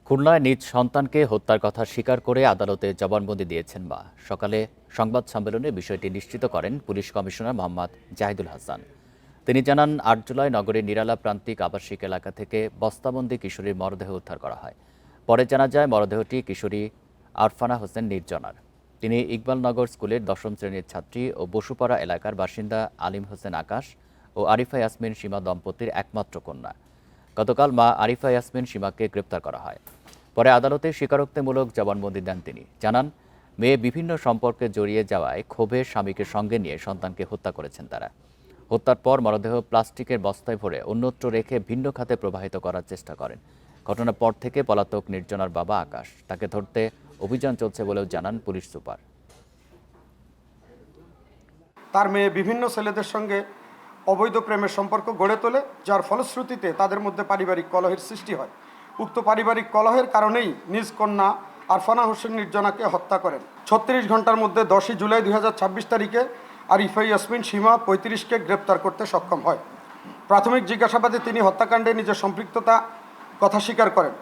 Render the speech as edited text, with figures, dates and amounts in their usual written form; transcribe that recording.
খুলনায় নিজ সন্তানকে হত্যার কথা স্বীকার করে আদালতে জবানবন্দি দিয়েছেন মা। সকালে সংবাদ সম্মেলনে বিষয়টি নিশ্চিত করেন পুলিশ কমিশনার মোহাম্মদ জাহিদুল হাসান। তিনি জানান, ৮ জুলাই নগরীর নিরালা প্রান্তিক আবাসিক এলাকা থেকে বস্তাবন্দি কিশোরীর মরদেহ উদ্ধার করা হয়। পরে জানা যায় মরদেহটি কিশোরী আরফানা হোসেন নির্জনার। তিনি ইকবালনগর স্কুলের ১০ম শ্রেণীর ছাত্রী ও বসুপাড়া এলাকার বাসিন্দা আলিম হোসেন আকাশ ও আরিফা ইয়াসমিন সীমা দম্পতির একমাত্র কন্যা। গতকাল মা আরিফা ইয়াসমিন সীমাকে গ্রেপ্তার করা হয়। পরে আদালতে স্বীকারোক্তিমূলক জবানবন্দি দেন তিনি। জানান, মেয়ে বিভিন্ন সম্পর্কে জড়িয়ে যাওয়ায় ক্ষোভে স্বামীকে সঙ্গে নিয়ে সন্তানকে হত্যা করেছেন তারা। হত্যার পর মরদেহ প্লাস্টিকের বস্তায় ভরে অন্যত্র রেখে ভিন্ন খাতে প্রবাহিত করার চেষ্টা করেন। ঘটনার পর থেকে পলাতক নির্জনার বাবা আকাশ। তাকে ধরতে অভিযান চলছে বলেও জানান পুলিশ সুপার। তার মেয়ে বিভিন্ন ছেলেদের সঙ্গে অবৈধ প্রেমের সম্পর্ক গড়ে তোলে, যার ফলশ্রুতিতে তাদের মধ্যে পারিবারিক কলহের সৃষ্টি হয়। উক্ত পারিবারিক কলহের কারণেই নিজ কন্যা আরফানা হোসেন নির্জনাকে হত্যা করেন। ৩৬ ঘন্টার মধ্যে ১০ই জুলাই ২০২৬ তারিখে আরিফা ইয়াসমিন সীমা ৩৫কে গ্রেপ্তার করতে সক্ষম হয়। প্রাথমিক জিজ্ঞাসাবাদে তিনি হত্যাকাণ্ডে নিজের সম্পৃক্ততা কথা স্বীকার করেন।